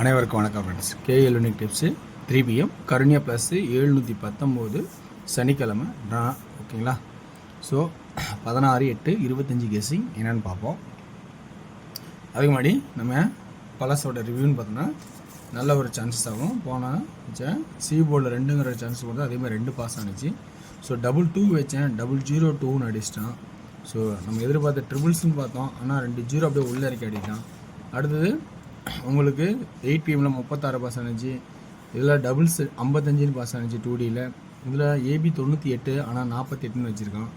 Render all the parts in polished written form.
அனைவருக்கும் வணக்கம் friends. KL unique tips 3 PM Karunya plus 719 சனிக்கிழமை நான் ஓகேங்களா. ஸோ 16/8/25 கெஸ்ஸிங் என்னென்னு பார்ப்போம். அதுக்கு முன்னாடி நம்ம பழசோட ரிவ்யூன்னு பார்த்தோன்னா நல்ல ஒரு சான்சஸ் ஆகும். போனால் வச்சேன் சி போர்டில் 2ங்கிற சான்ஸ் கொடுத்தா அதேமாதிரி 2 பாஸ் ஆனிச்சு. ஸோ 2-2 வச்சேன் 002ன்னு அடிச்சிட்டான். ஸோ நம்ம எதிர்பார்த்த ட்ரிபிள்ஸ்ன்னு பார்த்தோம், ஆனால் 2 0 அப்படியே உள்ளே இறக்கி அடிட்டான். அடுத்தது உங்களுக்கு 8 PM 36 பாஸ் ஆனிச்சு. இதில் டபுள்ஸ் 55 பாஸ் ஆனிச்சு 2Dயில். இதில் ஏபி 98 ஆனால் 48ன்னு வச்சுருக்கான்.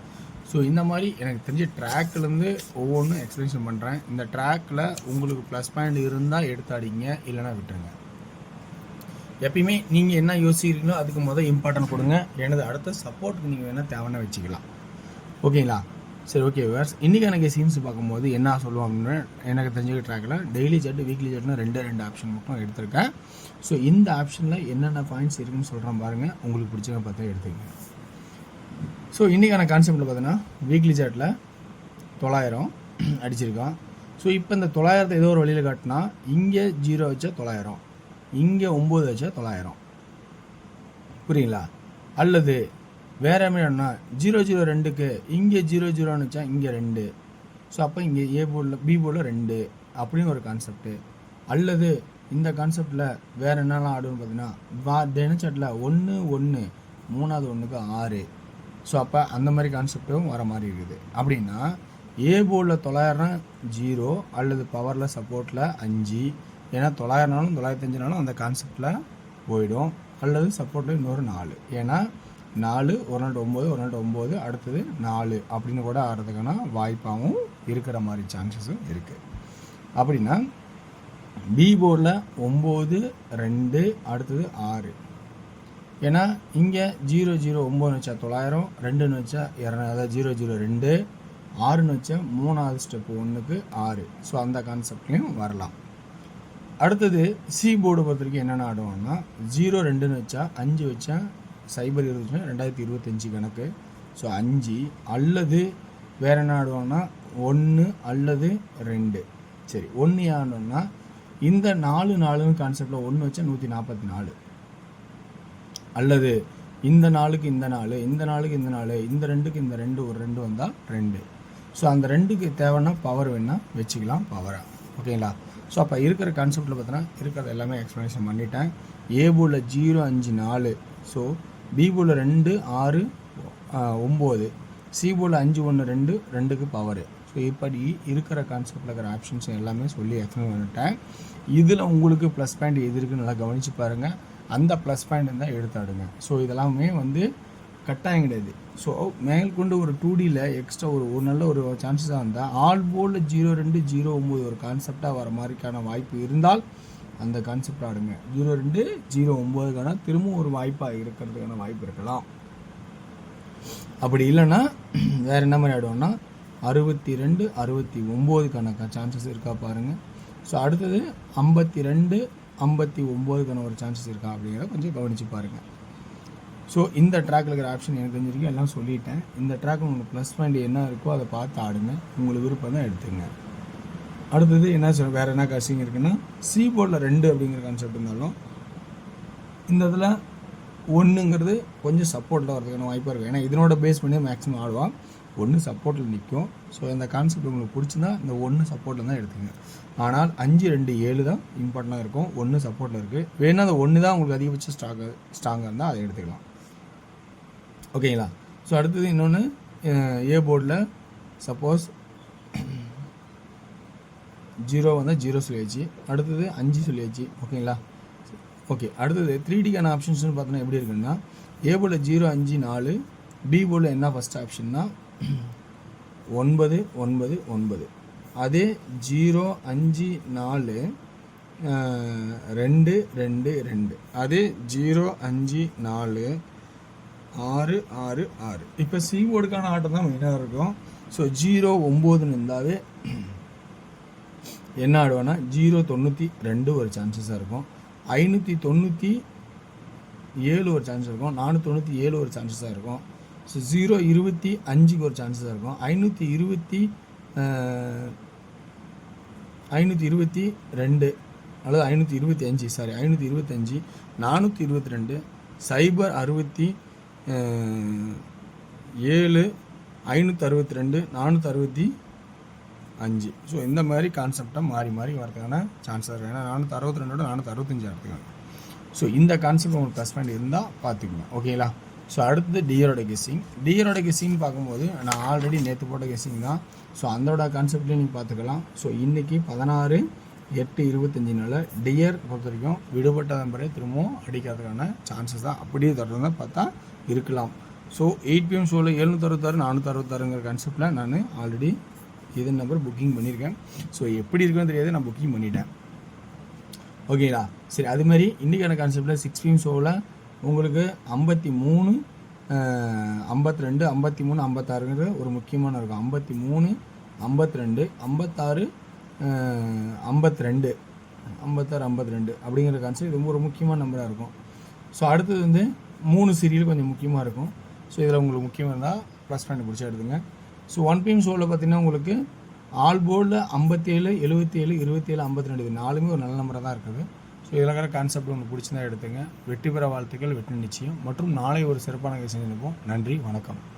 ஸோ இந்த மாதிரி எனக்கு தெரிஞ்ச ட்ராக்லேருந்து ஒவ்வொன்றும் எக்ஸ்பிளேஷன் பண்ணுறேன். இந்த ட்ராக்கில் உங்களுக்கு ப்ளஸ் பாயிண்ட் இருந்தால் எடுத்து அடிங்க, இல்லைனா விட்டுருங்க. எப்பயுமே நீங்கள் என்ன யோசிக்கிறீங்களோ அதுக்கு இம்பார்ட்டன்ட் கொடுங்க. எனது அடுத்த சப்போர்ட்டுக்கு நீங்கள் வேணால் தேவைன்னா வச்சுக்கலாம். ஓகேங்களா? சரி, ஓகே வேர்ஸ். இன்றைக்கான கெஸ்ஸிங்ஸ் பார்க்கும்போது என்ன சொல்லுவாங்கன்னு எனக்கு தெரிஞ்ச ட்ராக்கில் டெய்லி சார்ட் வீக்லி சார்ட்னு 2 ஆப்ஷன் மட்டும் எடுத்திருக்கேன். ஸோ இந்த ஆப்ஷனில் என்னென்ன பாயிண்ட்ஸ் இருக்குன்னு சொல்கிறேன் பாருங்கள். உங்களுக்கு பிடிச்சவங்க பார்த்தா எடுத்துக்கங்க. ஸோ இன்றைக்கான கான்செப்டில் பார்த்தீங்கன்னா வீக்லி சார்ட்டில் 900 அடிச்சிருக்கான். ஸோ இப்போ இந்த 900 ஏதோ ஒரு வழியில் காட்டினா இங்கே 0 வச்சா 900, இங்கே 9 வச்சா 900. புரியுங்களா? அல்லது வேறு என்னன்னா 002க்கு இங்கே 00ன்னு வச்சா இங்கே 2. ஸோ அப்போ இங்கே ஏ போர்டில் பி போர்டில் 2 அப்படின்னு ஒரு கான்செப்ட்டு. அல்லது இந்த கான்செப்டில் வேறு என்னெல்லாம் ஆடுன்னு பார்த்தீங்கன்னா தினச்சாட்டில் 1 1 3வது 1க்கு 6. ஸோ அப்போ அந்த மாதிரி கான்செப்டும் வர மாதிரி இருக்குது. அப்படின்னா ஏ போர்டில் 900 0 அல்லது பவரில் சப்போர்ட்டில் 5. ஏன்னா 900னாலும் 905னாலும் அந்த கான்செப்டில் போயிடும். அல்லது சப்போர்ட்டில் இன்னொரு 4. ஏன்னா 4 ஒரு நாள் 9 ஒரு நாள் 9 அடுத்தது 4 அப்படின்னு கூட ஆடுறதுக்கான வாய்ப்பாகவும் இருக்கிற மாதிரி சான்சஸும் இருக்குது. அப்படின்னா பி போர்டில் 9 2 அடுத்தது 6. ஏன்னா இங்கே 009 வச்சா 900, 2ன்னு வச்சா 200, அதாவது 002, 6ன்னு வச்சா 3வது ஸ்டெப்பு 1க்கு 6. ஸோ அந்த கான்செப்ட்லேயும் வரலாம். அடுத்தது சி போர்டு பொறுத்த வரைக்கும் என்னென்ன ஆடுவோம்னா 0-2ன்னு வச்சா 5 வச்சா 0 2025 கணக்கு. ஸோ 5 அல்லது வேறு என்ன ஆடுவோம்னா 1 அல்லது 2. சரி, 1 ஆடணும்னா இந்த 4 கான்செப்டில் 1 வச்சா 144. அல்லது இந்த 4க்கு இந்த 4, இந்த 4க்கு இந்த 4, இந்த 2க்கு இந்த 2, ஒரு 2 வந்தால் 2. ஸோ அந்த 2க்கு தேவைன்னா பவர் வேணால் வச்சுக்கலாம் பவராக. ஓகேங்களா? ஸோ அப்போ இருக்கிற கான்செப்டில் பார்த்தோன்னா இருக்கிறது எல்லாமே எக்ஸ்ப்ளனேஷன் பண்ணிட்டேன். ஏ போர்டில் 0 5 4. ஸோ பி போர்டில் 2 6 9, சி போர்டில் 5 1 2 2க்கு பவரு. ஸோ இப்படி இருக்கிற கான்செப்டில் இருக்கிற ஆப்ஷன்ஸ் எல்லாமே சொல்லி எக்ஸ்பிளைன் பண்ணிட்டேன். இதில் உங்களுக்கு ப்ளஸ் பாயிண்ட் எது இருக்குன்னு நல்லா கவனித்து பாருங்கள். அந்த ப்ளஸ் பாயிண்ட் தான் எடுத்தாடுங்க. ஸோ இதெல்லாமே கட்டாயம் கிடையாது. ஸோ மேற்கொண்டு ஒரு 2Dயில் எக்ஸ்ட்ரா ஒரு நல்ல ஒரு சான்சஸாக இருந்தால் ஆல் போர்டில் 02 09 ஒரு கான்செப்டாக வர மாதிரிக்கான வாய்ப்பு இருந்தால் அந்த கான்செப்ட் ஆடுங்க. 02 09க்கான திரும்பவும் ஒரு வாய்ப்பாக இருக்கிறதுக்கான வாய்ப்பு இருக்கலாம். அப்படி இல்லைன்னா வேறு என்ன மாதிரி ஆடுவோம்னா 62 69க்கான சான்சஸ் இருக்கா பாருங்கள். ஸோ அடுத்தது 52 59க்கான ஒரு சான்சஸ் இருக்கா அப்படிங்கிறத கொஞ்சம் கவனித்து பாருங்கள். ஸோ இந்த ட்ராக்கில் இருக்கிற ஆப்ஷன் எனக்கு தெரிஞ்சிருக்கு, எல்லாம் சொல்லிட்டேன். இந்த ட்ராக் உங்களுக்கு ப்ளஸ் பாயிண்ட் என்ன இருக்கோ அதை பார்த்து ஆடுங்க. உங்களுக்கு விருப்பம் தான் எடுத்துங்க. அடுத்தது என்ன வேறு என்ன கசிங் இருக்குன்னா சி போர்டில் 2 அப்படிங்கிற கான்செப்ட் இருந்தாலும் இந்த இதில் 1ங்கிறது கொஞ்சம் சப்போர்ட்டில் வரதுக்கான வாய்ப்பாக இருக்கும். ஏன்னா இதனோட பேஸ் பண்ணி மேக்ஸிமம் ஆடுவான். 1 சப்போர்ட்டில் நிற்கும். ஸோ இந்த கான்செப்ட் உங்களுக்கு பிடிச்சிருந்தா இந்த 1 சப்போர்ட்டில் தான் எடுத்துங்க. ஆனால் 5 2 7 தான் இம்பார்ட்டண்டாக இருக்கும். 1 சப்போர்ட்டில் இருக்குது. வேணால் அந்த 1 தான் உங்களுக்கு அதிகபட்சம் ஸ்ட்ராங்காக இருந்தால் அதை எடுத்துக்கலாம். ஓகேங்களா? ஸோ அடுத்தது இன்னொன்று ஏ போர்டில் சப்போஸ் 0 வந்தால் 0 சொல்லியாச்சு. அடுத்தது 5 சொல்லியாச்சு. ஓகேங்களா? ஓகே. அடுத்தது 3Dக்கான ஆப்ஷன்ஸ்னு பார்த்தோன்னா எப்படி இருக்குன்னா ஏ போர்டில் 0 5 4, பி போர்டில் என்ன ஃபஸ்ட் ஆப்ஷன்னா 9 9 9. அதே 0 5 4 2 2 2. அதே 0 5 4 6 6 6. இப்போ சி போர்டுக்கான ஆட்டம் தான் மெயினாக இருக்கும். ஸோ 0 9ன்னு இருந்தாவே என்ன ஆடுவேன்னா 092 ஒரு சான்சஸாக இருக்கும். 597 ஒரு சான்ஸ் இருக்கும். 497 ஒரு சான்சஸாக இருக்கும். ஸோ 025க்கு ஒரு சான்சஸாக இருக்கும். 522 அல்லது 525 525 422 067 562 465. ஸோ இந்த மாதிரி கான்செப்டை மாறி மாறி வரதுக்கான சான்ஸ் இருக்குது. ஏன்னா 462 465 எடுத்துக்காங்க. ஸோ இந்த கான்செப்ட் உங்களுக்கு ப்ளஸ் பாயிண்ட் இருந்தால் பார்த்துக்கணும். ஓகேங்களா? ஸோ அடுத்தது டியரோட கெஸ்ஸிங் பார்க்கும்போது நான் ஆல்ரெடி நேற்று போட்ட கெஸ்ஸிங் தான். ஸோ அதோட கான்செப்ட்லேயும் நீங்கள் பார்த்துக்கலாம். ஸோ இன்றைக்கி 16/8/25 டியர் பொறுத்த வரைக்கும் விடுபட்ட நம்பரை திரும்பவும் அடிக்கிறதுக்கான சான்சஸ் தான் அப்படியே தொடர்ந்து பார்த்தா இருக்கலாம். ஸோ 8 PM ஷோவில் 766 466ங்கிற கான்செப்டில் நான் ஆல்ரெடி இது நம்பர் புக்கிங் பண்ணியிருக்கேன். ஸோ எப்படி இருக்குன்னு தெரியாது, நான் புக்கிங் பண்ணிட்டேன். ஓகேங்களா? சரி, அதுமாதிரி இன்றைக்கான கான்செப்டில் 6 PM ஷோவில் உங்களுக்கு 53 52 53 56ங்கிற ஒரு முக்கியமான இருக்கும். 53 52 56 52 அப்படிங்கிற கான்செப்ட் ரொம்ப ஒரு முக்கியமான நம்பராக இருக்கும். ஸோ அடுத்தது வந்து 3 சீரியல் கொஞ்சம் முக்கியமாக இருக்கும். ஸோ இதில் உங்களுக்கு முக்கியமாக இருந்தால் ப்ளஸ் பாயிண்ட் பிடிச்சி எடுத்துங்க. ஸோ 1 PM ஷோவில் பார்த்தீங்கன்னா உங்களுக்கு ஆல் போர்டில் 57 77 27 52 இது 4மே ஒரு நல்ல நம்பராக தான் இருக்குது. ஸோ இதில் இருக்கிற கான்செப்ட் உங்களுக்கு பிடிச்சிருந்தா எடுத்துங்க. வெற்றி பெற வாழ்த்துக்கள், வெற்றி நிச்சயம். மற்றும் நாளை ஒரு சிறப்பான கேஸ் செஞ்சுருப்போம். நன்றி, வணக்கம்.